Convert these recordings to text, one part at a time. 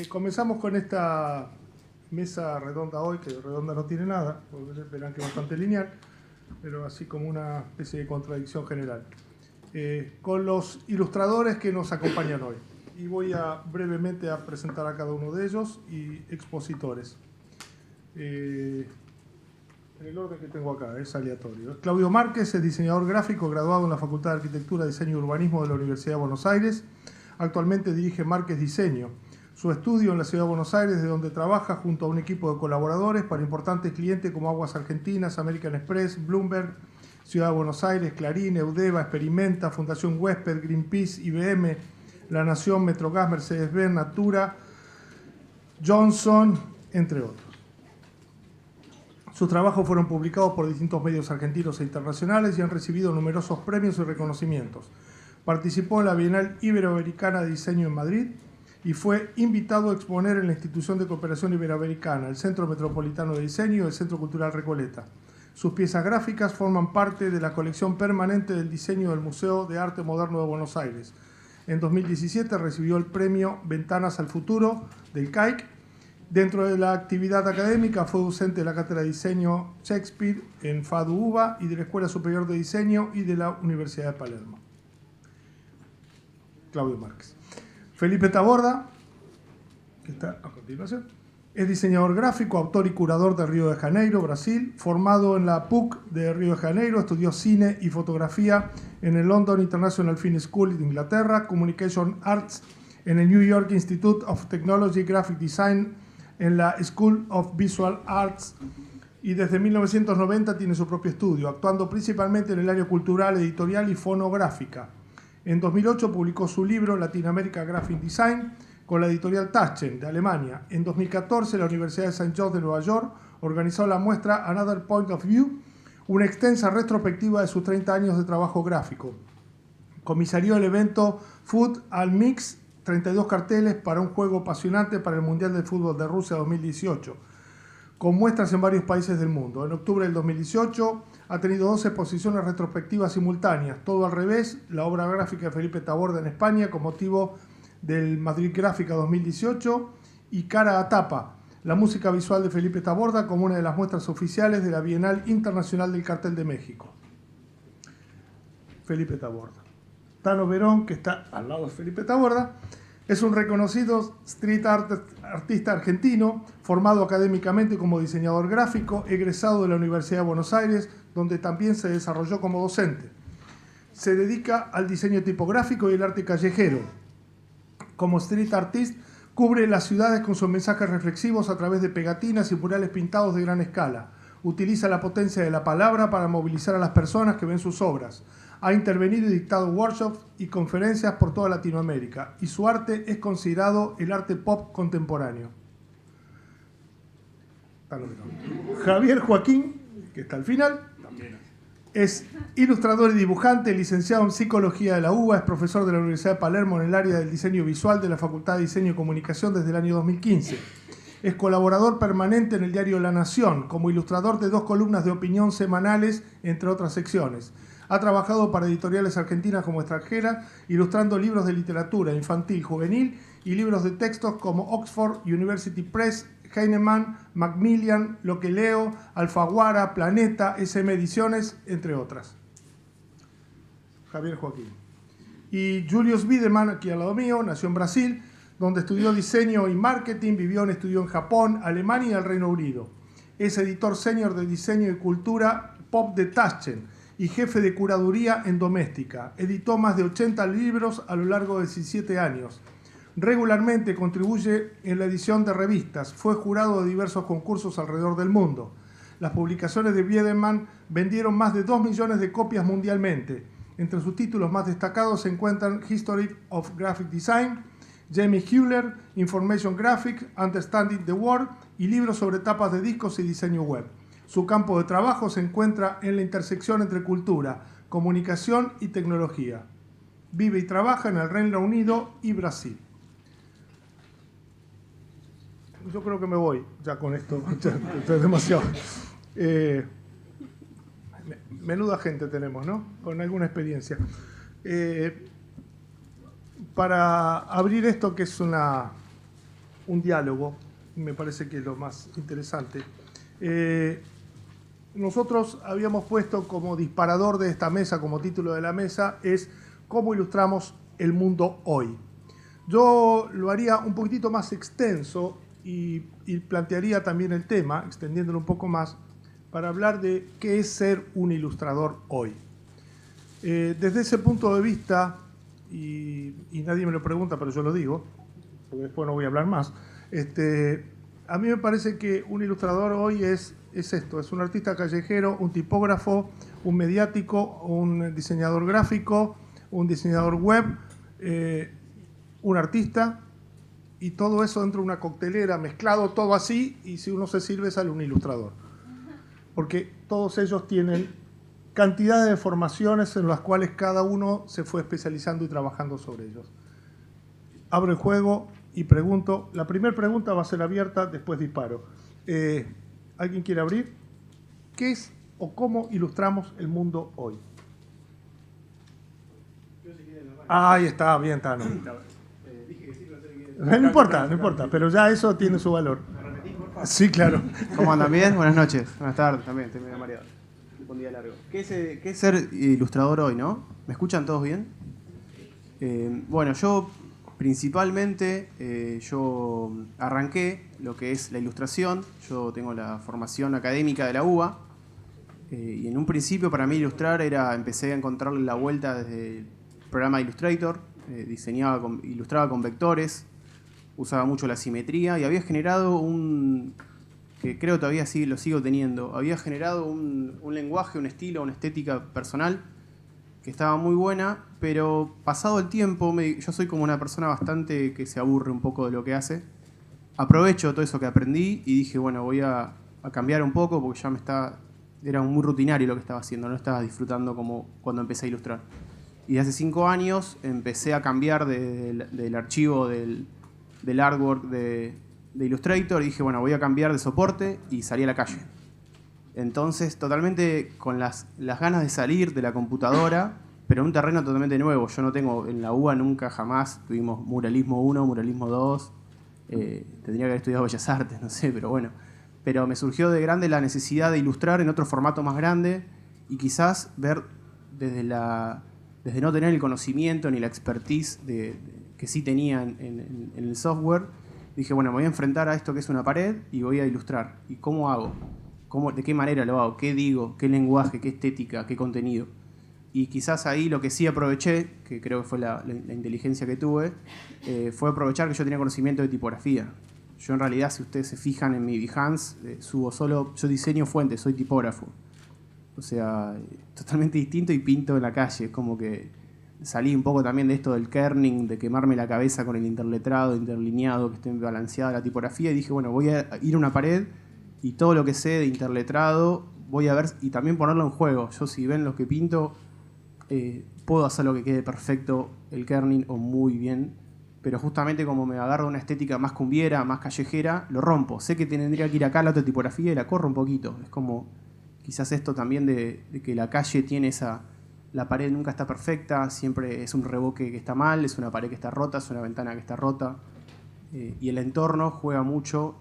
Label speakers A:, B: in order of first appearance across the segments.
A: Comenzamos con esta mesa redonda hoy, que redonda no tiene nada, porque verán que es bastante lineal, pero así como una especie de contradicción general, con los ilustradores que nos acompañan hoy. Y voy brevemente a presentar a cada uno de ellos y expositores. En el orden que tengo acá, es aleatorio. Claudio Márquez es diseñador gráfico graduado en la Facultad de Arquitectura, Diseño y Urbanismo de la Universidad de Buenos Aires. Actualmente dirige Márquez Diseño, su estudio en la Ciudad de Buenos Aires, de donde trabaja junto a un equipo de colaboradores para importantes clientes como Aguas Argentinas, American Express, Bloomberg, Ciudad de Buenos Aires, Clarín, Eudeva, Experimenta, Fundación Huésped, Greenpeace, IBM, La Nación, Metrogas, Mercedes-Benz, Natura, Johnson, entre otros. Sus trabajos fueron publicados por distintos medios argentinos e internacionales y han recibido numerosos premios y reconocimientos. Participó en la Bienal Iberoamericana de Diseño en Madrid y fue invitado a exponer en la Institución de Cooperación Iberoamericana, el Centro Metropolitano de Diseño y el Centro Cultural Recoleta. Sus piezas gráficas forman parte de la colección permanente del diseño del Museo de Arte Moderno de Buenos Aires. En 2017 recibió el premio Ventanas al Futuro del CAIC. Dentro de la actividad académica fue docente de la Cátedra de Diseño Shakespeare en FADU-UBA y de la Escuela Superior de Diseño y de la Universidad de Palermo. Claudio Márquez. Felipe Taborda, que está a continuación, es diseñador gráfico, autor y curador de Río de Janeiro, Brasil. Formado en la PUC de Río de Janeiro, estudió cine y fotografía en el London International Film School de Inglaterra, Communication Arts en el New York Institute of Technology Graphic Design, en la School of Visual Arts, y desde 1990 tiene su propio estudio, actuando principalmente en el área cultural, editorial y fonográfica. En 2008 publicó su libro Latinoamérica Graphic Design con la editorial Taschen de Alemania. En 2014 la Universidad de St. John's de Nueva York organizó la muestra Another Point of View, una extensa retrospectiva de sus 30 años de trabajo gráfico. Comisarió el evento Food and Mix, 32 carteles para un juego apasionante para el Mundial de Fútbol de Rusia 2018, con muestras en varios países del mundo. En octubre del 2018 ha tenido 2 exposiciones retrospectivas simultáneas, Todo al revés, la obra gráfica de Felipe Taborda en España con motivo del Madrid Gráfica 2018, y Cara a Tapa, la música visual de Felipe Taborda como una de las muestras oficiales de la Bienal Internacional del Cartel de México. Felipe Taborda. Tano Verón, que está al lado de Felipe Taborda, es un reconocido street artista argentino, formado académicamente como diseñador gráfico, egresado de la Universidad de Buenos Aires, donde también se desarrolló como docente. Se dedica al diseño tipográfico y el arte callejero. Como street artist, cubre las ciudades con sus mensajes reflexivos a través de pegatinas y murales pintados de gran escala. Utiliza la potencia de la palabra para movilizar a las personas que ven sus obras. Ha intervenido y dictado workshops y conferencias por toda Latinoamérica, y su arte es considerado el arte pop contemporáneo. Javier Joaquín, que está al final, es ilustrador y dibujante, licenciado en Psicología de la UBA, es profesor de la Universidad de Palermo en el área del diseño visual de la Facultad de Diseño y Comunicación desde el año 2015. Es colaborador permanente en el diario La Nación, como ilustrador de 2 columnas de opinión semanales, entre otras secciones. Ha trabajado para editoriales argentinas como extranjeras, ilustrando libros de literatura infantil, juvenil y libros de textos como Oxford University Press, Heinemann, Macmillan, Lo que leo, Alfaguara, Planeta, SM Ediciones, entre otras. Javier Joaquín. Y Julius Biederman, aquí al lado mío, nació en Brasil, donde estudió diseño y marketing, estudió en Japón, Alemania y el Reino Unido. Es editor senior de diseño y cultura pop de Taschen y jefe de curaduría en Doméstica. Editó más de 80 libros a lo largo de 17 años. Regularmente contribuye en la edición de revistas. Fue jurado de diversos concursos alrededor del mundo. Las publicaciones de Biederman vendieron más de 2 millones de copias mundialmente. Entre sus títulos más destacados se encuentran History of Graphic Design, Jamie Hewler, Information Graphics, Understanding the World y libros sobre tapas de discos y diseño web. Su campo de trabajo se encuentra en la intersección entre cultura, comunicación y tecnología. Vive y trabaja en el Reino Unido y Brasil. Yo creo que me voy ya con esto, es demasiado. Menuda gente tenemos, ¿no? Con alguna experiencia. Para abrir esto, que es una un diálogo, me parece que es lo más interesante. Nosotros habíamos puesto como disparador de esta mesa, como título de la mesa, es cómo ilustramos el mundo hoy. Yo lo haría un poquitito más extenso y plantearía también el tema, extendiéndolo un poco más, para hablar de qué es ser un ilustrador hoy. Desde ese punto de vista, y nadie me lo pregunta, pero yo lo digo, porque después no voy a hablar más, a mí me parece que un ilustrador hoy es esto, es un artista callejero, un tipógrafo, un mediático, un diseñador gráfico, un diseñador web, un artista, y todo eso dentro de una coctelera, mezclado todo así, y si uno se sirve sale un ilustrador. Porque todos ellos tienen cantidad de formaciones en las cuales cada uno se fue especializando y trabajando sobre ellos. Abro el juego y pregunto. La primera pregunta va a ser abierta, después disparo. ¿Alguien quiere abrir? ¿Qué es o cómo ilustramos el mundo hoy? Ahí está, bien, está. No importa, pero ya eso tiene su valor. Sí, claro.
B: ¿Cómo andan? ¿Bien? Buenas noches. Buenas tardes también, estoy medio mareado. Un día largo. ¿Qué es ser ilustrador hoy, no? ¿Me escuchan todos bien? Bueno, yo principalmente yo arranqué lo que es la ilustración. Yo tengo la formación académica de la UBA. Y en un principio para mí ilustrar empecé a encontrarle la vuelta desde el programa Illustrator. Ilustraba con vectores. Usaba mucho la simetría y había generado que creo todavía sí lo sigo teniendo, había generado un lenguaje, un estilo, una estética personal que estaba muy buena, pero pasado el tiempo, yo soy como una persona bastante que se aburre un poco de lo que hace, aprovecho todo eso que aprendí y dije, bueno, voy a cambiar un poco porque ya era muy rutinario lo que estaba haciendo, no estaba disfrutando como cuando empecé a ilustrar. Y hace 5 años empecé a cambiar del archivo del artwork de Illustrator y dije, bueno, voy a cambiar de soporte y salí a la calle. Entonces, totalmente con las ganas de salir de la computadora, pero en un terreno totalmente nuevo. Yo no tengo, en la UBA nunca jamás tuvimos muralismo 1, muralismo 2, tendría que haber estudiado Bellas Artes, no sé, pero bueno. Pero me surgió de grande la necesidad de ilustrar en otro formato más grande y quizás ver desde no tener el conocimiento ni la expertise que sí tenía en el software, dije, bueno, me voy a enfrentar a esto que es una pared y voy a ilustrar. ¿Y cómo hago? ¿De qué manera lo hago? ¿Qué digo? ¿Qué lenguaje? ¿Qué estética? ¿Qué contenido? Y quizás ahí lo que sí aproveché, que creo que fue la inteligencia que tuve, fue aprovechar que yo tenía conocimiento de tipografía. Yo en realidad, si ustedes se fijan en mi Behance, yo diseño fuentes, soy tipógrafo. O sea, totalmente distinto y pinto en la calle. Es como que salí un poco también de esto del kerning, de quemarme la cabeza con el interletrado, interlineado, que esté balanceada la tipografía. Y dije, bueno, voy a ir a una pared y todo lo que sé de interletrado voy a ver y también ponerlo en juego. Yo, si ven lo que pinto, puedo hacer lo que quede perfecto, el kerning o muy bien. Pero justamente como me agarro una estética más cumbiera, más callejera, lo rompo. Sé que tendría que ir acá a la otra tipografía y la corro un poquito. Es como quizás esto también de que la calle tiene la pared nunca está perfecta, siempre es un revoque que está mal, es una pared que está rota, es una ventana que está rota. Y el entorno juega mucho,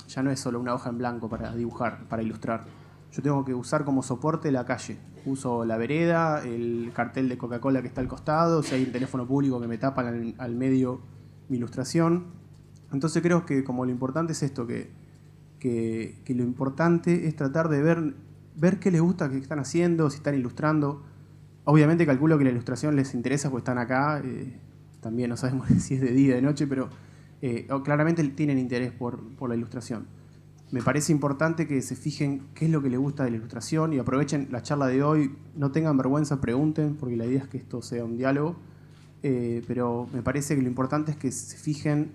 B: ya no es solo una hoja en blanco para dibujar, para ilustrar. Yo tengo que usar como soporte la calle. Uso la vereda, el cartel de Coca-Cola que está al costado, si hay un teléfono público que me tapa al medio mi ilustración. Entonces creo que como lo importante es esto, que lo importante es tratar de ver qué les gusta que están haciendo, si están ilustrando. Obviamente calculo que la ilustración les interesa porque están acá, también no sabemos si es de día o de noche, pero claramente tienen interés por la ilustración. Me parece importante que se fijen qué es lo que les gusta de la ilustración y aprovechen la charla de hoy, no tengan vergüenza, pregunten, porque la idea es que esto sea un diálogo, pero me parece que lo importante es que se fijen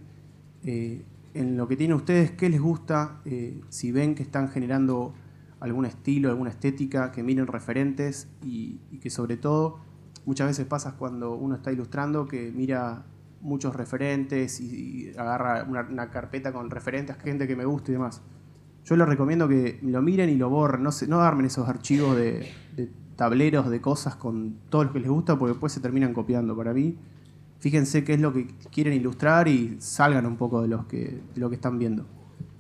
B: en lo que tienen ustedes, qué les gusta, si ven que están generando algún estilo, alguna estética, que miren referentes y que sobre todo muchas veces pasa cuando uno está ilustrando que mira muchos referentes y agarra una carpeta con referentes, gente que me gusta y demás. Yo les recomiendo que lo miren y lo borren, no armen esos archivos de tableros de cosas con todo lo que les gusta porque después se terminan copiando. Para mí fíjense qué es lo que quieren ilustrar y salgan un poco de lo que están viendo.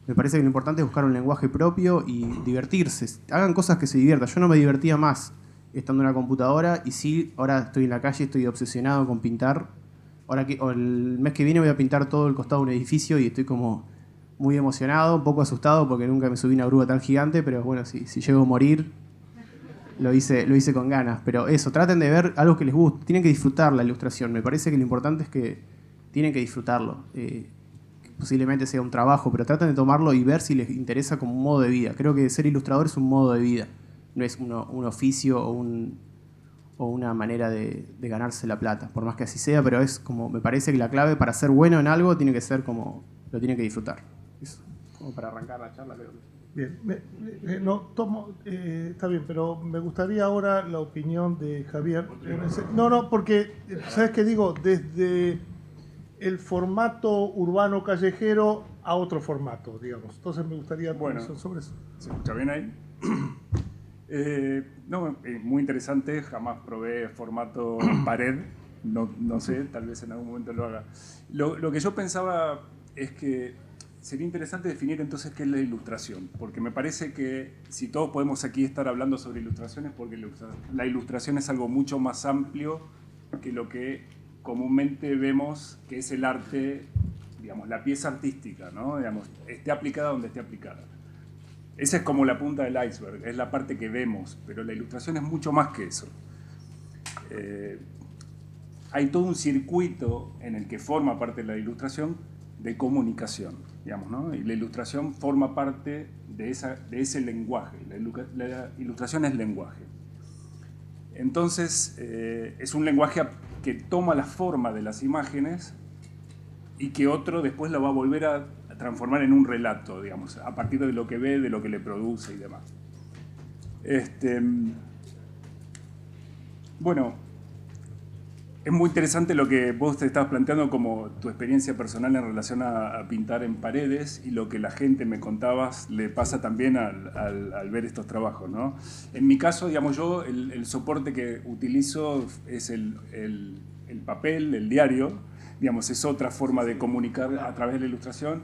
B: Me parece que lo importante es buscar un lenguaje propio y divertirse. Hagan cosas que se diviertan. Yo no me divertía más estando en una computadora y sí, ahora estoy en la calle, estoy obsesionado con pintar. El mes que viene voy a pintar todo el costado de un edificio y estoy como muy emocionado, un poco asustado porque nunca me subí a una grúa tan gigante, pero bueno, si llego a morir, lo hice con ganas. Pero eso, traten de ver algo que les guste. Tienen que disfrutar la ilustración. Me parece que lo importante es que tienen que disfrutarlo. Posiblemente sea un trabajo, pero traten de tomarlo y ver si les interesa como un modo de vida. Creo que ser ilustrador es un modo de vida, no es un oficio o una manera de ganarse la plata, por más que así sea, pero es como, me parece que la clave para ser bueno en algo tiene que ser como, lo tiene que disfrutar. Eso, como para arrancar la charla, creo.
A: Bien, está bien, pero me gustaría ahora la opinión de Javier. No, porque, ¿sabes qué digo? Desde el formato urbano callejero a otro formato, digamos. Entonces me gustaría sobre eso.
C: ¿Se escucha bien ahí? Muy interesante. Jamás probé formato pared. No sé, tal vez en algún momento lo haga. Lo que yo pensaba es que sería interesante definir entonces qué es la ilustración, porque me parece que si todos podemos aquí estar hablando sobre ilustraciones, porque la ilustración es algo mucho más amplio que lo que comúnmente vemos que es el arte, digamos, la pieza artística, ¿no? Digamos, esté aplicada donde esté aplicada. Esa es como la punta del iceberg, es la parte que vemos, pero la ilustración es mucho más que eso. Hay todo un circuito en el que forma parte de la ilustración de comunicación, digamos, ¿no? Y la ilustración forma parte de ese lenguaje. La ilustración es lenguaje. Entonces, es un lenguaje que toma la forma de las imágenes y que otro después lo va a volver a transformar en un relato, digamos, a partir de lo que ve, de lo que le produce y demás. Bueno, es muy interesante lo que vos te estabas planteando como tu experiencia personal en relación a pintar en paredes y lo que la gente me contabas le pasa también al ver estos trabajos, ¿no? En mi caso, digamos, yo el soporte que utilizo es el papel, el diario, digamos, es otra forma de comunicar a través de la ilustración.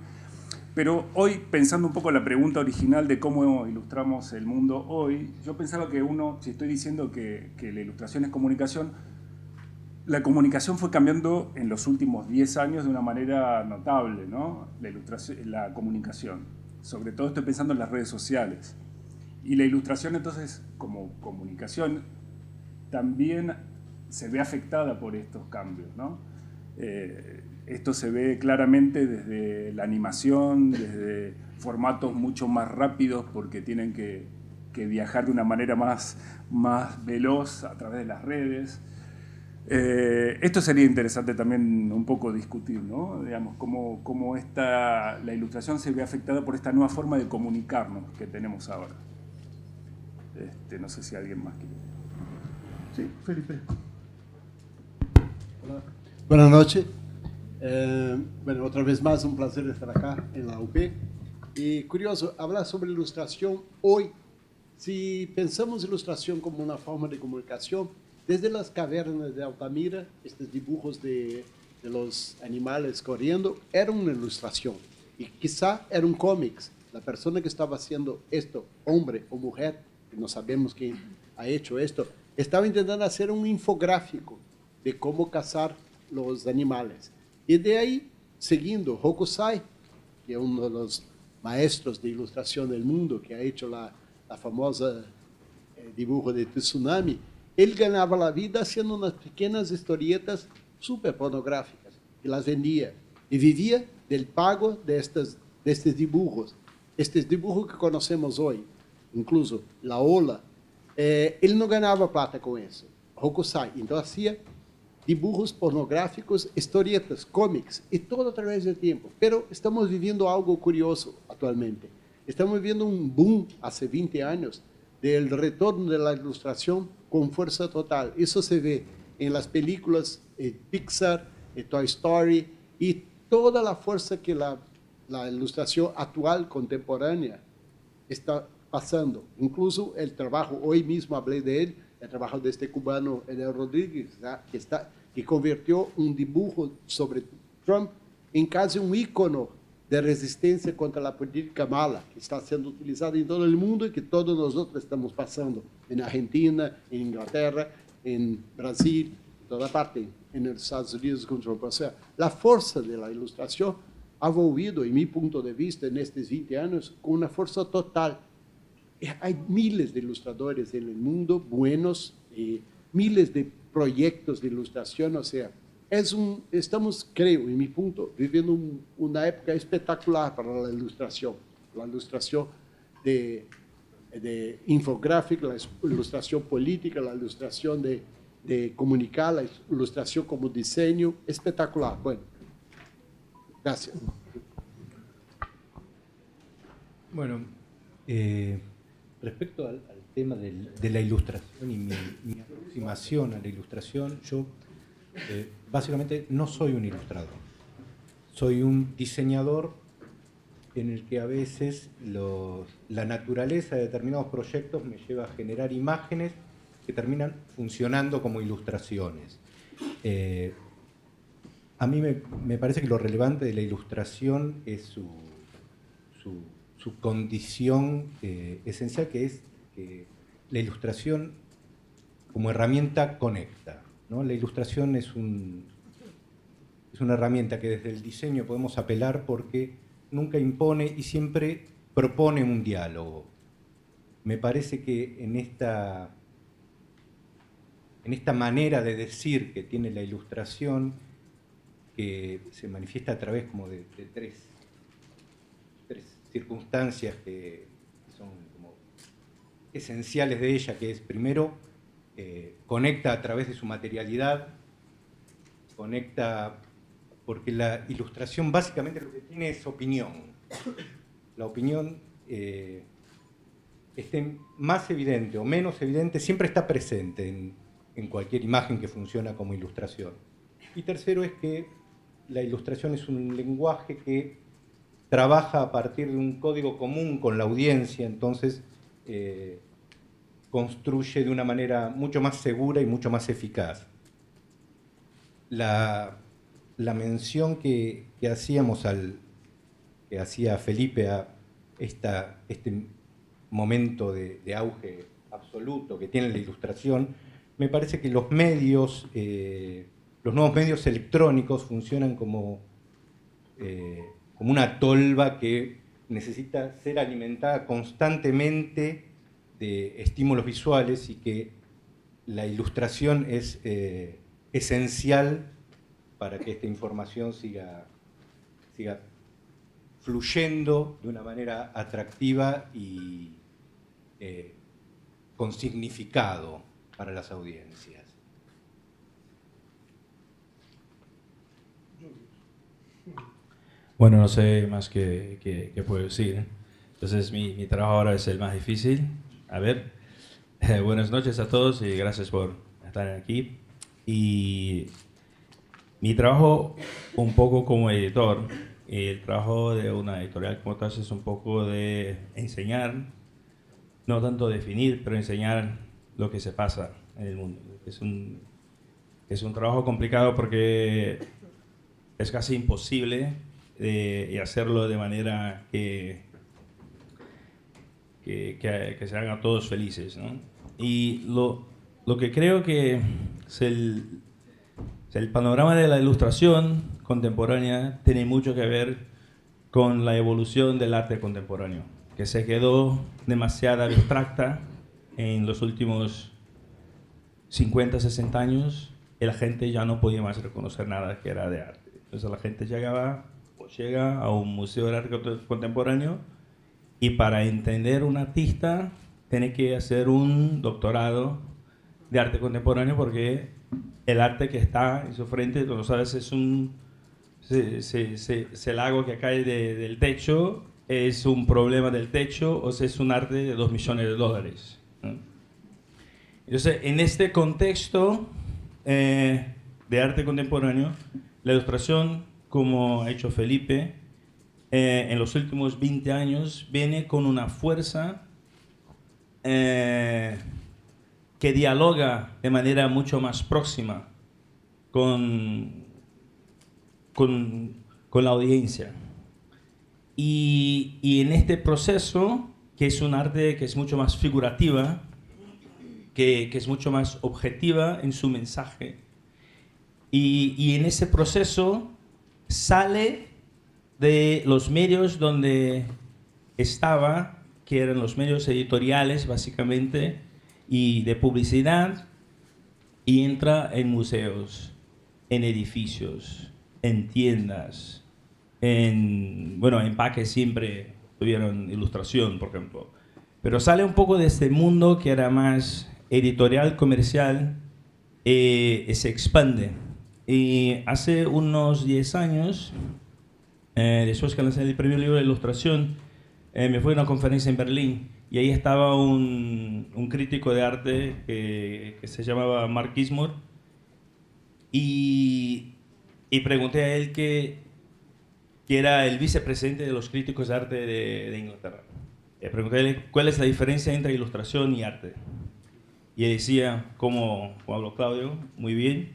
C: Pero hoy, pensando un poco en la pregunta original de cómo ilustramos el mundo hoy, yo pensaba que si estoy diciendo que la ilustración es comunicación, la comunicación fue cambiando en los últimos 10 años de una manera notable, ¿no? La comunicación. Sobre todo estoy pensando en las redes sociales. Y la ilustración, entonces, como comunicación, también se ve afectada por estos cambios, ¿no? Esto se ve claramente desde la animación, desde formatos mucho más rápidos porque tienen que viajar de una manera más veloz a través de las redes. Esto sería interesante también un poco discutir, ¿no? Digamos, cómo la ilustración se ve afectada por esta nueva forma de comunicarnos que tenemos ahora. No sé si alguien más quiere.
A: Sí, Felipe.
D: Hola. Buenas noches. Bueno, otra vez más un placer estar acá en la UP. Y curioso, hablar sobre ilustración hoy. Si pensamos ilustración como una forma de comunicación, desde las cavernas de Altamira, estos dibujos de los animales corriendo, era una ilustración. Y quizá era un cómics. La persona que estaba haciendo esto, hombre o mujer, que no sabemos quién ha hecho esto, estaba intentando hacer un infográfico de cómo cazar los animales. Y de ahí, siguiendo Hokusai, que es uno de los maestros de ilustración del mundo, que ha hecho la famosa dibujo de Tsunami, él ganaba la vida haciendo unas pequeñas historietas súper pornográficas y las vendía. Y vivía del pago de estos dibujos. Estos dibujos que conocemos hoy, incluso La Ola, él no ganaba plata con eso. Hokusai, entonces hacía dibujos pornográficos, historietas, cómics, y todo a través del tiempo. Pero estamos viviendo algo curioso actualmente. Estamos viviendo un boom hace 20 años del retorno de la ilustración con fuerza total. Eso se ve en las películas Pixar, Toy Story, y toda la fuerza que la ilustración actual, contemporánea, está pasando. Incluso el trabajo, hoy mismo hablé de él, el trabajo de este cubano, Enel Rodríguez, que está y convirtió un dibujo sobre Trump en casi un ícono de resistencia contra la política mala que está siendo utilizada en todo el mundo y que todos nosotros estamos pasando en Argentina, en Inglaterra, en Brasil, en toda parte, en los Estados Unidos con Trump. O sea, la fuerza de la ilustración ha volvido, en mi punto de vista, en estos 20 años, con una fuerza total. Hay miles de ilustradores en el mundo buenos, miles de proyectos de ilustración, o sea, estamos, creo, en mi punto, viviendo una época espectacular para la ilustración de infográfica, la ilustración política, la ilustración de comunicar, la ilustración como diseño, espectacular. Bueno, gracias.
E: Bueno, respecto al tema de la ilustración y mi aproximación a la ilustración, yo básicamente no soy un ilustrador. Soy un diseñador en el que a veces la naturaleza de determinados proyectos me lleva a generar imágenes que terminan funcionando como ilustraciones. A mí me parece que lo relevante de la ilustración es su condición esencial, que es que la ilustración como herramienta conecta, ¿no? La ilustración es una herramienta que desde el diseño podemos apelar porque nunca impone y siempre propone un diálogo. Me parece que en esta manera de decir que tiene la ilustración, que se manifiesta a través como de tres circunstancias que son como esenciales de ella, que es primero, conecta a través de su materialidad, conecta porque la ilustración básicamente lo que tiene es opinión. La opinión, esté más evidente o menos evidente, siempre está presente en cualquier imagen que funciona como ilustración. Y tercero es que la ilustración es un lenguaje que trabaja a partir de un código común con la audiencia, entonces construye de una manera mucho más segura y mucho más eficaz. La mención que hacía Felipe a este momento de auge absoluto que tiene la ilustración, me parece que los nuevos medios electrónicos funcionan como una tolva que necesita ser alimentada constantemente de estímulos visuales y que la ilustración es esencial para que esta información siga fluyendo de una manera atractiva y con significado para las audiencias.
F: Bueno, no sé más qué puedo decir. Entonces mi trabajo ahora es el más difícil. A ver, buenas noches a todos y gracias por estar aquí. Y mi trabajo un poco como editor, el trabajo de una editorial como tal es un poco de enseñar, no tanto definir, pero enseñar lo que se pasa en el mundo. Es un trabajo complicado porque es casi imposible y hacerlo de manera que se hagan todos felices, ¿no? Y lo que creo que es el panorama de la ilustración contemporánea tiene mucho que ver con la evolución del arte contemporáneo, que se quedó demasiado abstracta en los últimos 50, 60 años, y la gente ya no podía más reconocer nada que era de arte. Entonces la gente llega a un museo de arte contemporáneo y para entender un artista tiene que hacer un doctorado de arte contemporáneo porque el arte que está en su frente, tú lo sabes, es el agua que cae del techo, es un problema del techo o es un arte de $2 millones, ¿no? Entonces, en este contexto de arte contemporáneo, la ilustración, como ha hecho Felipe, en los últimos 20 años viene con una fuerza que dialoga de manera mucho más próxima con, con la audiencia. Y en este proceso, que es un arte que es mucho más figurativa, que es mucho más objetiva en su mensaje, y en ese proceso sale de los medios donde estaba, que eran los medios editoriales básicamente, y de publicidad, y entra en museos, en edificios, en tiendas, en empaques siempre tuvieron ilustración, por ejemplo. Pero sale un poco de este mundo que era más editorial, comercial, se expande. Y hace unos 10 años, después que lancé el primer libro de ilustración, me fui a una conferencia en Berlín y ahí estaba un crítico de arte que se llamaba Mark Ismore y pregunté a él que era el vicepresidente de los críticos de arte de Inglaterra. Le pregunté a él cuál es la diferencia entre ilustración y arte. Y él decía, como habló Claudio, muy bien,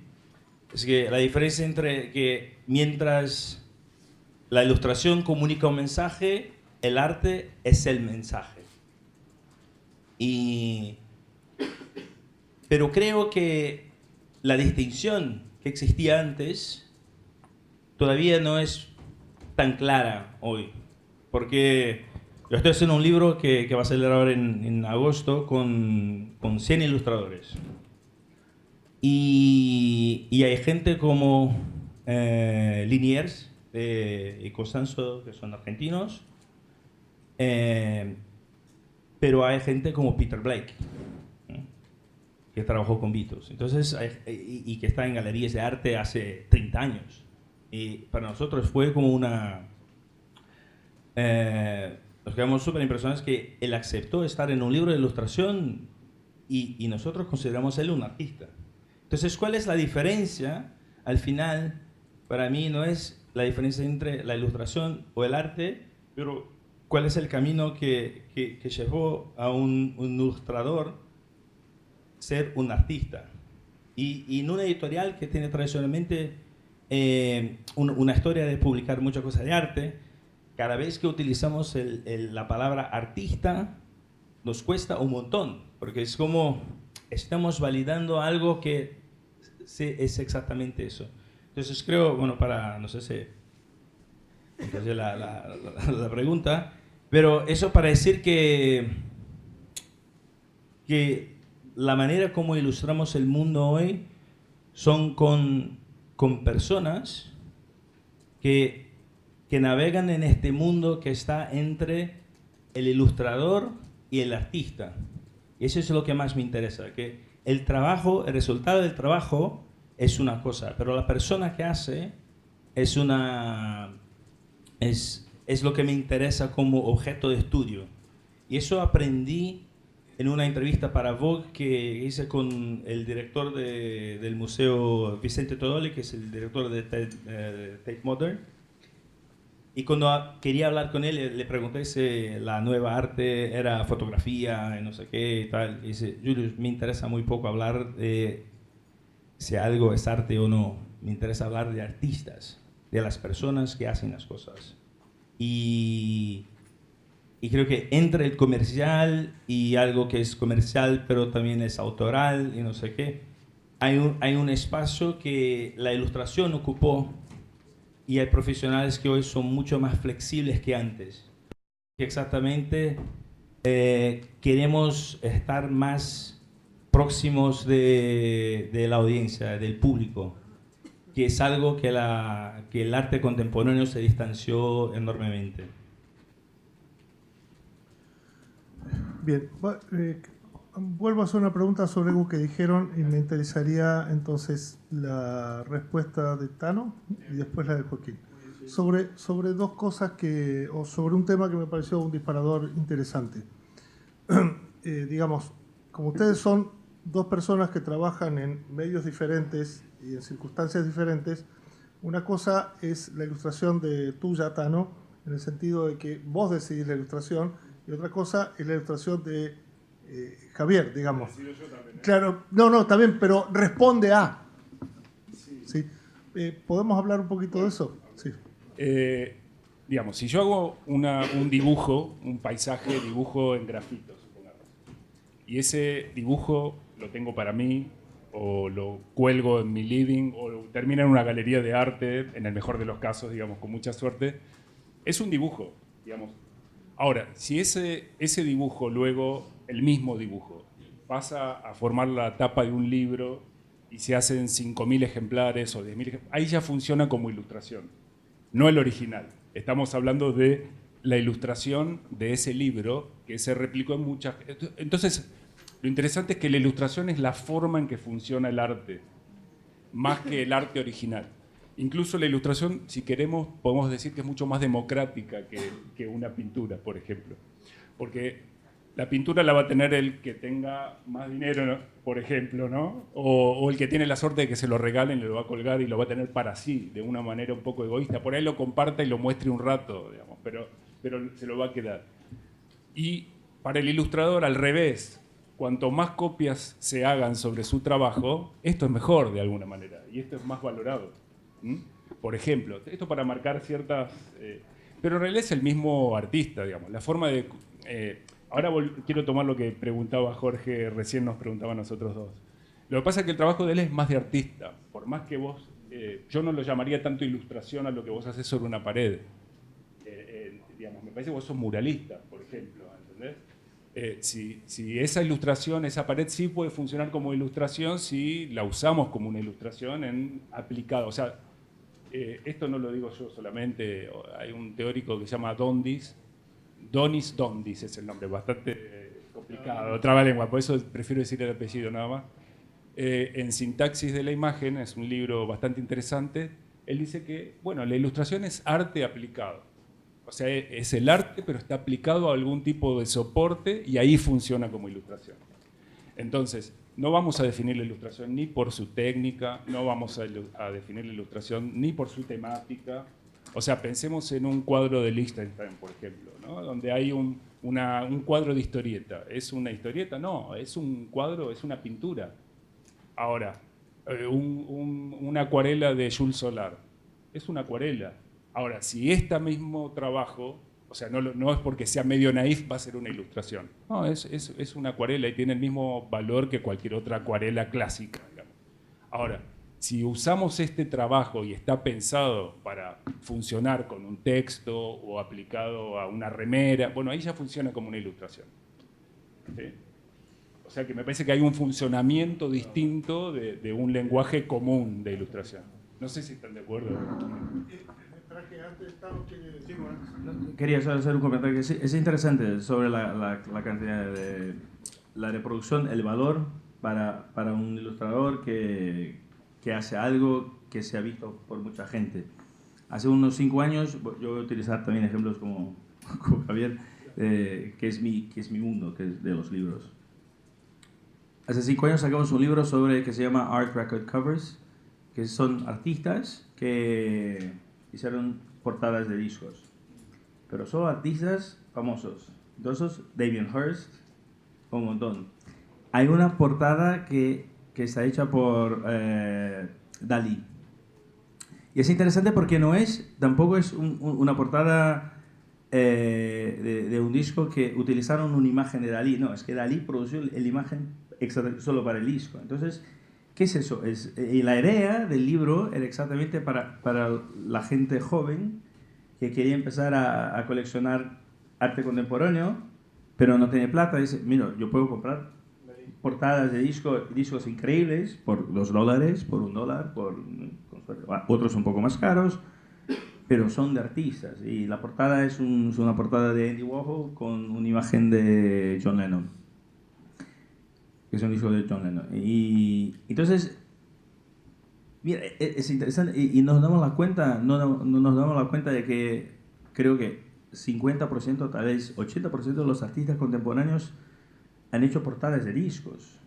F: es que la diferencia entre que mientras la ilustración comunica un mensaje, el arte es el mensaje. Pero creo que la distinción que existía antes todavía no es tan clara hoy. Porque yo estoy haciendo un libro que va a salir ahora en agosto con 100 ilustradores. Y hay gente como Liniers y Costanzo, que son argentinos, pero hay gente como Peter Blake, ¿no? Que trabajó con Beatles. Entonces, y que está en galerías de arte hace 30 años. Y para nosotros fue como una... nos quedamos súper impresionados que él aceptó estar en un libro de ilustración y nosotros consideramos a él un artista. Entonces, ¿cuál es la diferencia? Al final, para mí no es la diferencia entre la ilustración o el arte, pero cuál es el camino que llevó a un ilustrador ser un artista. Y en una editorial que tiene tradicionalmente una historia de publicar muchas cosas de arte, cada vez que utilizamos la palabra artista, nos cuesta un montón, porque es como estamos validando algo que es exactamente eso. Entonces creo, para, no sé si entonces la pregunta, pero eso para decir que la manera como ilustramos el mundo hoy son con personas que navegan en este mundo que está entre el ilustrador y el artista. Y eso es lo que más me interesa, que el resultado del trabajo es una cosa, pero la persona que hace es lo que me interesa como objeto de estudio. Y eso aprendí en una entrevista para Vogue que hice con el director del museo, Vicente Todoli, que es el director de Tate Modern. Y cuando quería hablar con él, le pregunté si la nueva arte era fotografía, no sé qué y tal. Y dice, Julius, me interesa muy poco hablar de si algo es arte o no. Me interesa hablar de artistas, de las personas que hacen las cosas. Y creo que entre el comercial y algo que es comercial, pero también es autoral y no sé qué, hay un espacio que la ilustración ocupó. Y hay profesionales que hoy son mucho más flexibles que antes. Exactamente, queremos estar más próximos de la audiencia, del público, que es algo que el arte contemporáneo se distanció enormemente.
A: Bien, vuelvo a hacer una pregunta sobre algo que dijeron y me interesaría entonces la respuesta de Tano y después la de Joaquín. Sobre dos cosas o sobre un tema que me pareció un disparador interesante. Digamos, como ustedes son dos personas que trabajan en medios diferentes y en circunstancias diferentes, una cosa es la ilustración de tuya, Tano, en el sentido de que vos decidís la ilustración, y otra cosa es la ilustración de Javier, digamos. Claro, no, también, pero responde a. ¿sí? ¿Podemos hablar un poquito de eso? Sí.
C: Digamos, si yo hago un dibujo, un paisaje, dibujo en grafito, supongamos, y ese dibujo lo tengo para mí, o lo cuelgo en mi living, o termina en una galería de arte, en el mejor de los casos, digamos, con mucha suerte, es un dibujo, digamos. Ahora, si ese dibujo luego, el mismo dibujo, pasa a formar la tapa de un libro y se hacen 5.000 ejemplares o 10.000 ejemplares, ahí ya funciona como ilustración, no el original. Estamos hablando de la ilustración de ese libro que se replicó en muchas... Entonces, lo interesante es que la ilustración es la forma en que funciona el arte, más que el arte original. Incluso la ilustración, si queremos, podemos decir que es mucho más democrática que una pintura, por ejemplo. Porque la pintura la va a tener el que tenga más dinero, ¿no? Por ejemplo, ¿no? O el que tiene la suerte de que se lo regalen, lo va a colgar y lo va a tener para sí, de una manera un poco egoísta. Por ahí lo comparta y lo muestre un rato, digamos, pero se lo va a quedar. Y para el ilustrador, al revés, cuanto más copias se hagan sobre su trabajo, esto es mejor de alguna manera y esto es más valorado. Por ejemplo, esto para marcar ciertas... pero en realidad es el mismo artista, digamos. La forma de... ahora quiero tomar lo que preguntaba Jorge, recién nos preguntaba a nosotros dos. Lo que pasa es que el trabajo de él es más de artista. Por más que vos... yo no lo llamaría tanto ilustración a lo que vos haces sobre una pared. Digamos, me parece que vos sos muralista, por ejemplo, ¿entendés? Si esa ilustración, esa pared sí puede funcionar como ilustración si la usamos como una ilustración en aplicado. O sea, esto no lo digo yo solamente, hay un teórico que se llama Donis Dondis es el nombre, bastante complicado, trabalengua, por eso prefiero decir el apellido nada más. En Sintaxis de la Imagen, es un libro bastante interesante, él dice que, bueno, la ilustración es arte aplicado. O sea, es el arte, pero está aplicado a algún tipo de soporte y ahí funciona como ilustración. Entonces, no vamos a definir la ilustración ni por su técnica, no vamos a definir la ilustración ni por su temática. O sea, pensemos en un cuadro de Lichtenstein, por ejemplo, ¿no? Donde hay un cuadro de historieta. ¿Es una historieta? No, es un cuadro, es una pintura. Ahora, una acuarela de Jules Solar. Es una acuarela. Ahora, si este mismo trabajo, o sea, no es porque sea medio naif, va a ser una ilustración. No, es una acuarela y tiene el mismo valor que cualquier otra acuarela clásica, digamos. Ahora, si usamos este trabajo y está pensado para funcionar con un texto o aplicado a una remera, bueno, ahí ya funciona como una ilustración. ¿Sí? O sea que me parece que hay un funcionamiento distinto de un lenguaje común de ilustración. No sé si están de acuerdo.
F: Quería solo hacer un comentario que es interesante sobre la cantidad de la reproducción, el valor para un ilustrador que hace algo que se ha visto por mucha gente. Hace unos 5 años, yo voy a utilizar también ejemplos como Javier, que es mi mundo, que es de los libros. Hace 5 años sacamos un libro que se llama Art Record Covers, que son artistas que hicieron portadas de discos, pero son artistas famosos. Entonces, Damien Hirst, un montón. Hay una portada que está hecha por Dalí. Y es interesante porque tampoco es una portada de un disco que utilizaron una imagen de Dalí. No, es que Dalí produjo la imagen solo para el disco. Entonces, ¿qué es eso? Y la idea del libro era exactamente para la gente joven que quería empezar a coleccionar arte contemporáneo, pero no tiene plata. Dice, mira, yo puedo comprar portadas de discos increíbles por $2, por $1, otros un poco más caros, pero son de artistas. Y la portada es una portada de Andy Warhol con una imagen de John Lennon, que es un disco de John Lennon. Y entonces, mira, es interesante y nos damos la cuenta, no nos damos la cuenta de que creo que 50%, tal vez 80% de los artistas contemporáneos han hecho portadas de discos.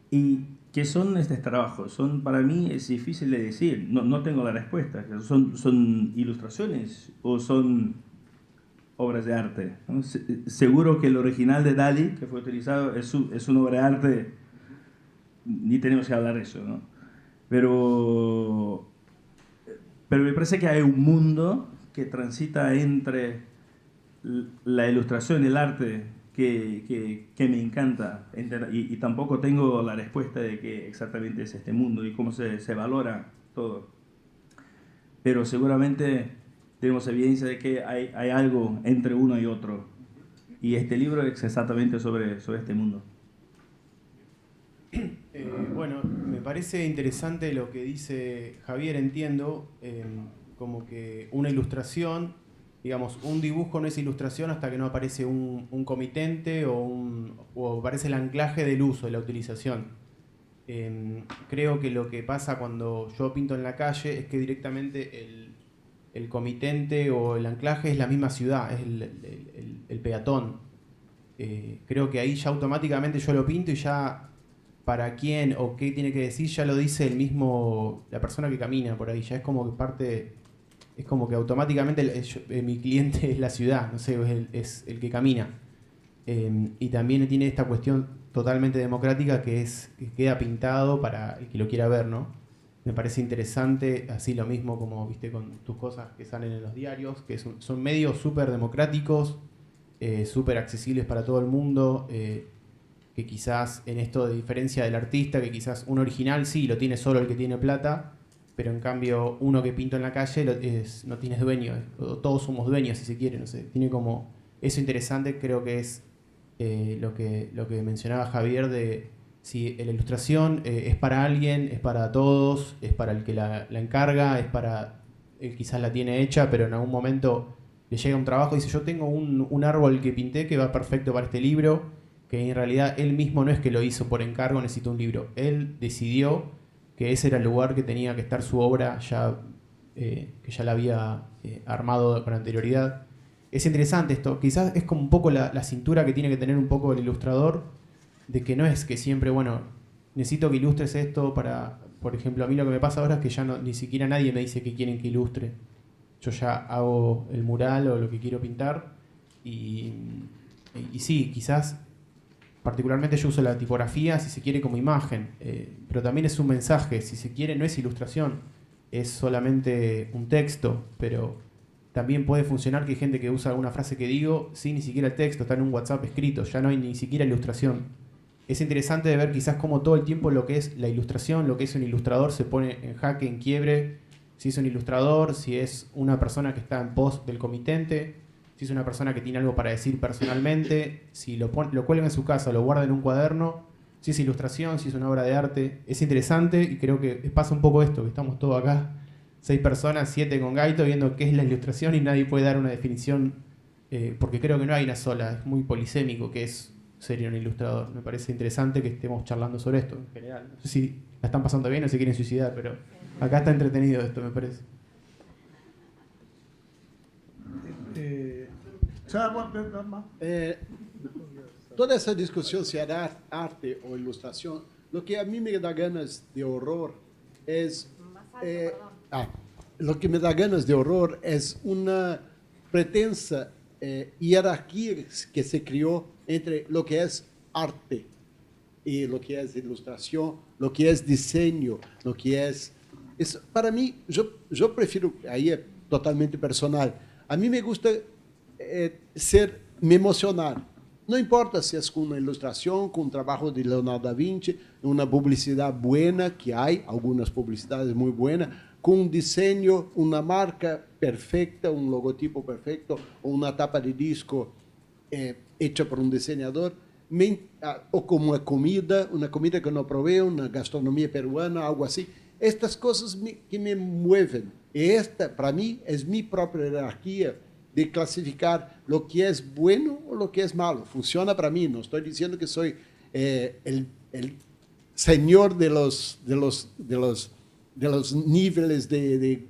F: ¿Y qué son estos trabajos? Para mí es difícil de decir, no tengo la respuesta. ¿Son ilustraciones o son obras de arte? ¿No? Seguro que el original de Dalí, que fue utilizado, es una obra de arte, ni tenemos que hablar de eso, ¿no? Pero me parece que hay un mundo que transita entre la ilustración y el arte que me encanta. Y tampoco tengo la respuesta de qué exactamente es este mundo y cómo se valora todo. Pero seguramente tenemos evidencia de que hay algo entre uno y otro. Y este libro es exactamente sobre este mundo.
B: Bueno, me parece interesante lo que dice Javier, entiendo, como que una ilustración, digamos, un dibujo no es ilustración hasta que no aparece un comitente o aparece el anclaje del uso, de la utilización. Creo que lo que pasa cuando yo pinto en la calle es que directamente el comitente o el anclaje es la misma ciudad, es el peatón. Creo que ahí ya automáticamente yo lo pinto y ya para quién o qué tiene que decir ya lo dice la persona que camina por ahí, ya es como que parte, es como que automáticamente mi cliente es la ciudad, no sé, es el que camina. Y también tiene esta cuestión totalmente democrática que queda pintado para el que lo quiera ver, ¿no? Me parece interesante, así lo mismo como viste con tus cosas que salen en los diarios, que son medios súper democráticos, súper accesibles para todo el mundo, que quizás en esto de diferencia del artista, que quizás un original sí lo tiene solo el que tiene plata, pero en cambio uno que pinta en la calle no tienes dueño, todos somos dueños si se quiere, no sé, tiene como eso interesante, creo que es lo que mencionaba Javier de si la ilustración es para alguien, es para todos, es para el que la encarga, es para el que quizás la tiene hecha, pero en algún momento le llega un trabajo y dice yo tengo un árbol que pinté que va perfecto para este libro, que en realidad él mismo no es que lo hizo por encargo, necesitó un libro. Él decidió que ese era el lugar que tenía que estar su obra, que ya la había armado con anterioridad. Es interesante esto, quizás es como un poco la cintura que tiene que tener un poco el ilustrador, de que no es que siempre, bueno, necesito que ilustres esto para, por ejemplo, a mí lo que me pasa ahora es que ya ni siquiera nadie me dice que quieren que ilustre. Yo ya hago el mural o lo que quiero pintar y sí, quizás particularmente yo uso la tipografía, si se quiere, como imagen, pero también es un mensaje, si se quiere, no es ilustración, es solamente un texto, pero también puede funcionar que hay gente que usa alguna frase que digo sin ni siquiera el texto, está en un WhatsApp escrito, ya no hay ni siquiera ilustración. Es interesante de ver quizás cómo todo el tiempo lo que es la ilustración, lo que es un ilustrador se pone en jaque, en quiebre, si es un ilustrador, si es una persona que está en pos del comitente, si es una persona que tiene algo para decir personalmente, si lo cuelga en su casa, lo guarda en un cuaderno, si es ilustración, si es una obra de arte. Es interesante y creo que pasa un poco esto, que estamos todos acá, 6 personas, 7 con Gaito, viendo qué es la ilustración y nadie puede dar una definición, porque creo que no hay una sola, es muy polisémico qué es ser un ilustrador. Me parece interesante que estemos charlando sobre esto en general. No sé si la están pasando bien o se quieren suicidar, pero acá está entretenido esto, me parece.
D: Toda essa discussão se é arte ou ilustração, o que a mim me dá ganas de horror é o que me dá ganas de horror é uma pretensa hierarquia que se criou entre o que é arte e o que é ilustração, o que é desenho, o que é isso, para mim, eu prefiro, aí é totalmente personal. A mim me gusta me emocionar. Não importa se é com uma ilustração, com um trabalho de Leonardo da Vinci, uma publicidade boa, que há, algumas publicidades muito boas, com um desenho, uma marca perfeita, um logotipo perfeito, ou uma tapa de disco hecha por um desenhador, ou como uma comida que eu não provei, uma gastronomia peruana, algo assim. Estas coisas que me movem. E esta, para mim, é minha própria hierarquia de clasificar lo que es bueno o lo que es malo. Funciona para mí. No estoy diciendo que soy el señor de los niveles de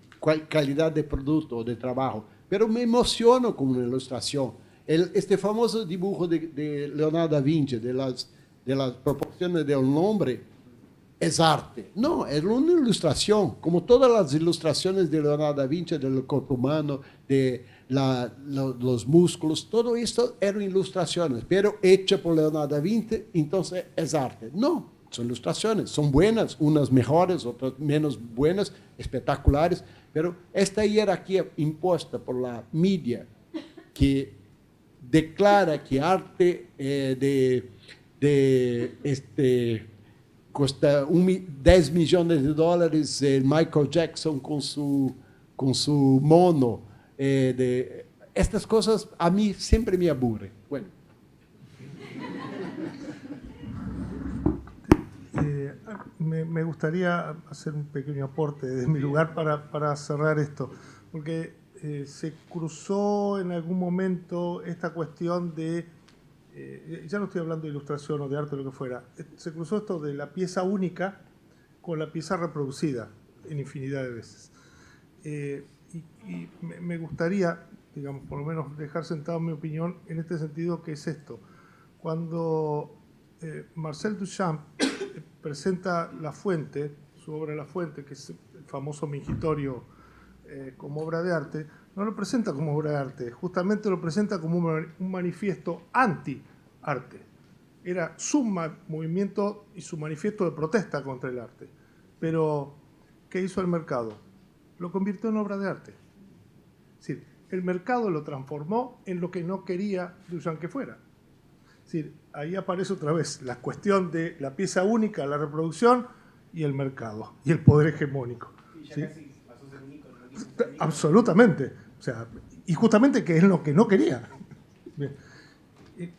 D: calidad de producto o de trabajo, pero me emociono con una ilustración. Este famoso dibujo de Leonardo da Vinci, de las proporciones del hombre, es arte. No, es una ilustración, como todas las ilustraciones de Leonardo da Vinci, del cuerpo humano, de los músculos, todo esto eran ilustraciones, pero hecha por Leonardo da Vinci, entonces es arte. No, son ilustraciones, son buenas, unas mejores, otras menos buenas, espectaculares, pero esta jerarquía impuesta por la media que declara que arte cuesta 10 millones de dólares, Michael Jackson con su mono, estas cosas a mí siempre me aburren. Bueno.
A: Me gustaría hacer un pequeño aporte desde mi lugar para cerrar esto, porque se cruzó en algún momento esta cuestión de, ya no estoy hablando de ilustración o de arte o lo que fuera, se cruzó esto de la pieza única con la pieza reproducida en infinidad de veces. Y me gustaría, digamos, por lo menos dejar sentado mi opinión en este sentido, que es esto. Cuando Marcel Duchamp presenta La Fuente, su obra La Fuente, que es el famoso mingitorio como obra de arte, no lo presenta como obra de arte, justamente lo presenta como un manifiesto anti-arte. Era su movimiento y su manifiesto de protesta contra el arte. Pero, ¿qué hizo el mercado? Lo convirtió en obra de arte. Es decir, el mercado lo transformó en lo que no quería Duchamp que fuera. Es decir, ahí aparece otra vez la cuestión de la pieza única, la reproducción y el mercado, y el poder hegemónico. ¿Sí? Absolutamente. O sea, y justamente que es lo que no quería. Bien.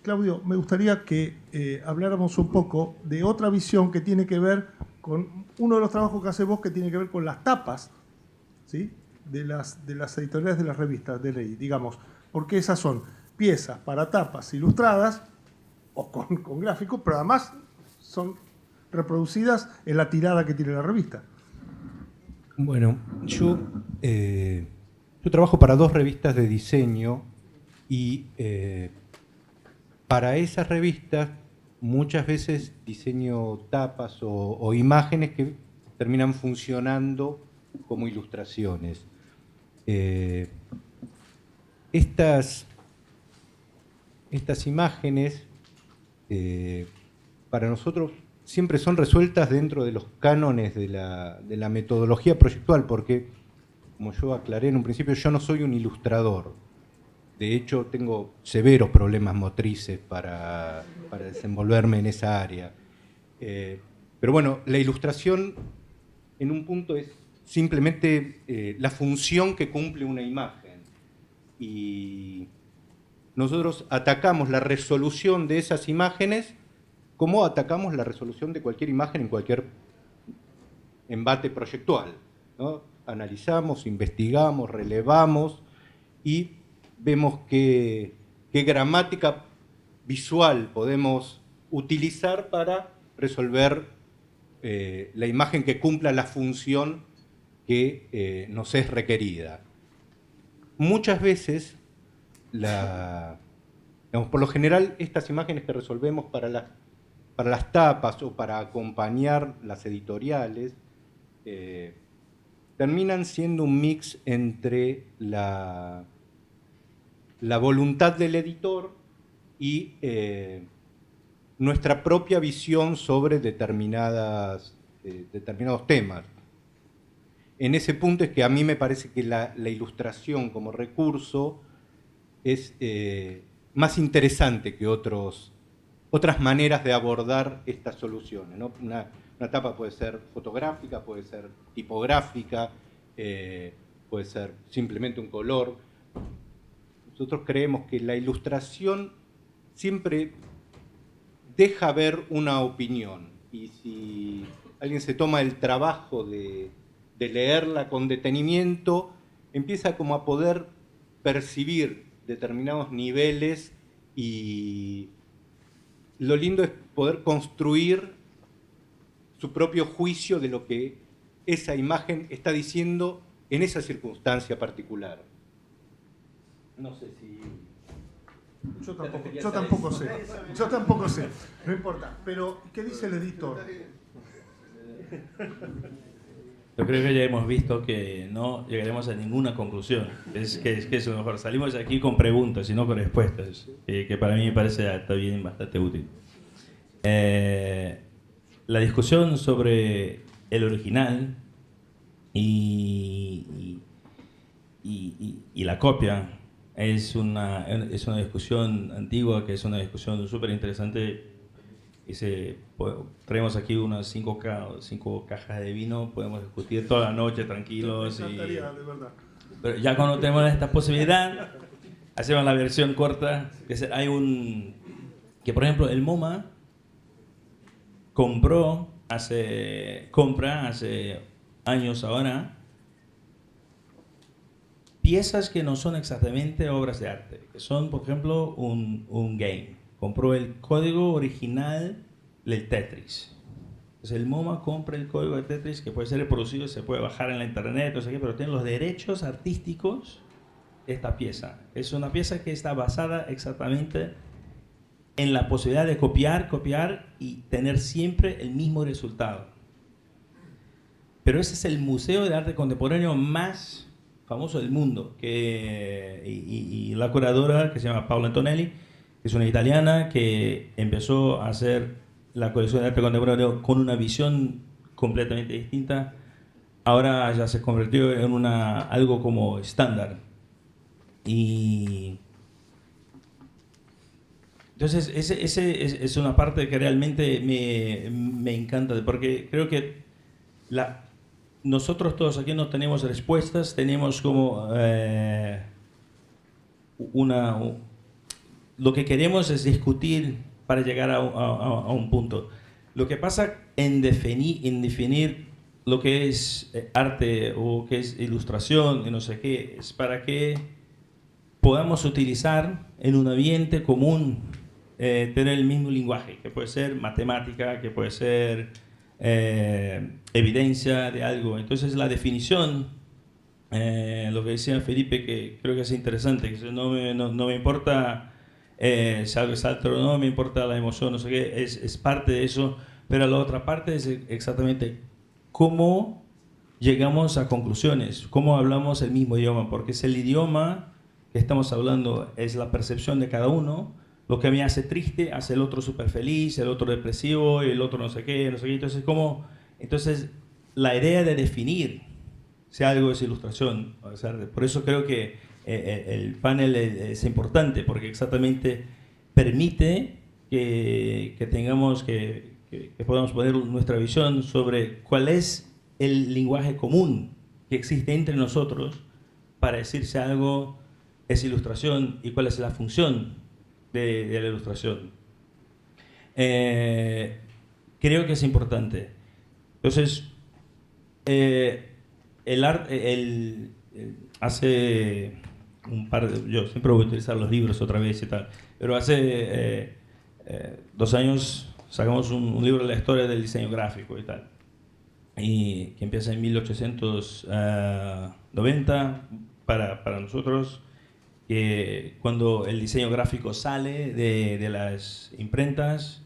A: Claudio, me gustaría que habláramos un poco de otra visión que tiene que ver con uno de los trabajos que hace vos, que tiene que ver con las tapas, ¿sí?, de las editoriales de las revistas de ley, digamos, porque esas son piezas para tapas ilustradas o con gráficos, pero además son reproducidas en la tirada que tiene la revista.
E: Bueno, yo trabajo para 2 revistas de diseño y para esas revistas muchas veces diseño tapas o imágenes que terminan funcionando como ilustraciones. Estas imágenes para nosotros siempre son resueltas dentro de los cánones de la metodología proyectual, porque, como yo aclaré en un principio, yo no soy un ilustrador. De hecho, tengo severos problemas motrices para desenvolverme en esa área. Pero bueno, la ilustración en un punto es simplemente la función que cumple una imagen. Y nosotros atacamos la resolución de esas imágenes como atacamos la resolución de cualquier imagen en cualquier embate proyectual, ¿no? Analizamos, investigamos, relevamos y vemos qué gramática visual podemos utilizar para resolver la imagen que cumpla la función que nos es requerida. Muchas veces, por lo general, estas imágenes que resolvemos para las tapas o para acompañar las editoriales, terminan siendo un mix entre la voluntad del editor y nuestra propia visión sobre determinados temas. En ese punto es que a mí me parece que la ilustración como recurso es más interesante que otras maneras de abordar estas soluciones, ¿no? Una tapa puede ser fotográfica, puede ser tipográfica, puede ser simplemente un color. Nosotros creemos que la ilustración siempre deja ver una opinión, y si alguien se toma el trabajo de leerla con detenimiento, empieza como a poder percibir determinados niveles, y lo lindo es poder construir su propio juicio de lo que esa imagen está diciendo en esa circunstancia particular. No sé si...
A: Yo tampoco sé, no importa. Pero, ¿qué dice el editor?
F: Yo creo que ya hemos visto que no llegaremos a ninguna conclusión. Es lo mejor. Salimos de aquí con preguntas y no con respuestas, que para mí me parece también bastante útil. la discusión sobre el original y la copia es una discusión antigua, que es una discusión súper interesante. Traemos aquí unas 5 cajas de vino, podemos discutir toda la noche tranquilos.
A: Me encantaría, de verdad.
F: Pero ya cuando tenemos esta posibilidad, hacemos la versión corta. Que por ejemplo el MoMA compra hace años ahora piezas que no son exactamente obras de arte, que son por ejemplo un game. Compró el código original del Tetris. Entonces el MoMA compra el código de Tetris, que puede ser reproducido, se puede bajar en la internet, no sé qué, pero tiene los derechos artísticos de esta pieza. Es una pieza que está basada exactamente en la posibilidad de copiar y tener siempre el mismo resultado. Pero ese es el museo de arte contemporáneo más famoso del mundo. Y la curadora, que se llama Paola Antonelli, que es una italiana que empezó a hacer la colección de arte contemporáneo con una visión completamente distinta. Ahora ya se convirtió en algo como estándar. Y entonces esa es una parte que realmente me encanta, porque creo que nosotros todos aquí no tenemos respuestas, tenemos como lo que queremos es discutir para llegar a un punto. Lo que pasa en definir lo que es arte o que es ilustración y no sé qué, es para que podamos utilizar en un ambiente común, tener el mismo lenguaje, que puede ser matemática, que puede ser evidencia de algo. Entonces la definición, lo que decía Felipe, que creo que es interesante, que no me importa si algo es arte o no, me importa la emoción, no sé qué, es parte de eso, pero la otra parte es exactamente cómo llegamos a conclusiones, cómo hablamos el mismo idioma, porque es el idioma que estamos hablando, es la percepción de cada uno. Lo que me hace triste hace el otro súper feliz, el otro depresivo, y el otro no sé qué, no sé qué. Entonces, la idea de definir si algo es ilustración, o sea, por eso creo que el panel es importante, porque exactamente permite que tengamos, que podamos poner nuestra visión sobre cuál es el lenguaje común que existe entre nosotros para decir si algo es ilustración y cuál es la función de la ilustración. Creo que es importante. Entonces, hace yo siempre voy a utilizar los libros otra vez y tal, pero hace 2 años sacamos un libro de la historia del diseño gráfico y tal, y que empieza en 1890 para nosotros, que cuando el diseño gráfico sale de las imprentas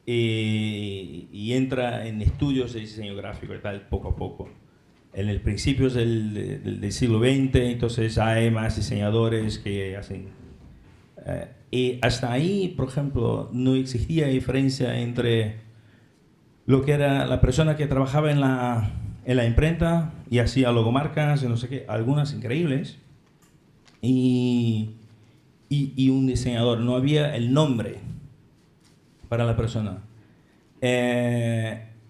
F: y entra en estudios de diseño gráfico y tal, poco a poco. En el principio del siglo XX, entonces hay más diseñadores que hacen... y hasta ahí, por ejemplo, no existía diferencia entre lo que era la persona que trabajaba en la imprenta y hacía logomarcas y no sé qué, algunas increíbles, y un diseñador. No había el nombre para la persona.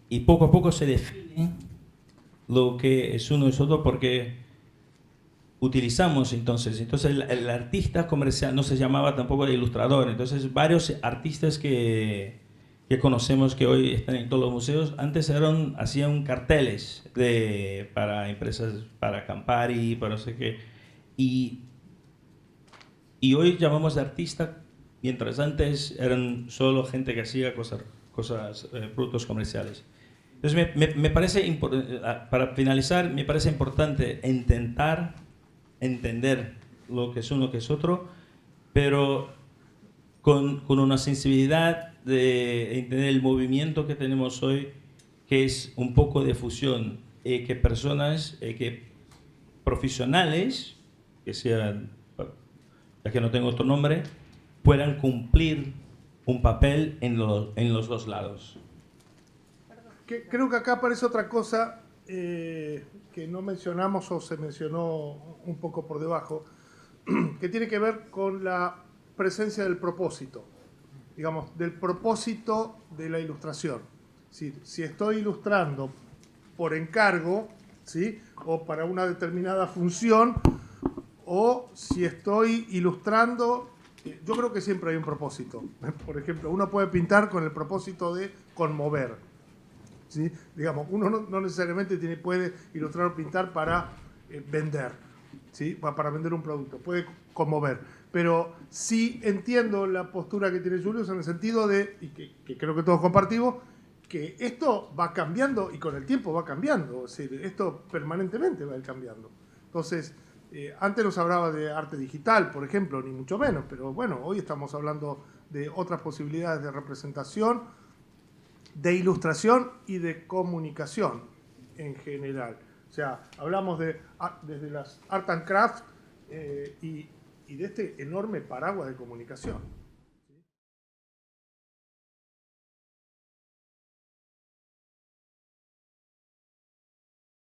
F: Y poco a poco se define lo que es uno y es otro, porque utilizamos entonces el artista comercial no se llamaba tampoco el ilustrador. Entonces varios artistas que conocemos, que hoy están en todos los museos, antes hacían carteles para empresas, para Campari, para no sé qué, y hoy llamamos de artista, mientras antes eran solo gente que hacía cosas productos comerciales. Entonces me parece, para finalizar, me parece importante intentar entender lo que es uno, que es otro, pero con una sensibilidad de entender el movimiento que tenemos hoy, que es un poco de fusión, que personas, que profesionales, que sean, ya que no tengo otro nombre, puedan cumplir un papel en los dos lados.
A: creo que acá aparece otra cosa que no mencionamos o se mencionó un poco por debajo, que tiene que ver con la presencia del propósito, digamos, del propósito de la ilustración. Si estoy ilustrando por encargo, ¿sí? O para una determinada función, o si estoy ilustrando, yo creo que siempre hay un propósito. Por ejemplo, uno puede pintar con el propósito de conmover, ¿sí? Digamos, uno no necesariamente puede ilustrar o pintar para vender, ¿sí? Para vender un producto, puede conmover. Pero sí entiendo la postura que tiene Julius en el sentido de, y que creo que todos compartimos, que esto va cambiando y con el tiempo va cambiando. Es decir, esto permanentemente va a ir cambiando. Entonces, antes nos hablaba de arte digital, por ejemplo, ni mucho menos, pero bueno, hoy estamos hablando de otras posibilidades de representación, de ilustración y de comunicación en general. O sea, hablamos desde las art and craft y de este enorme paraguas de comunicación.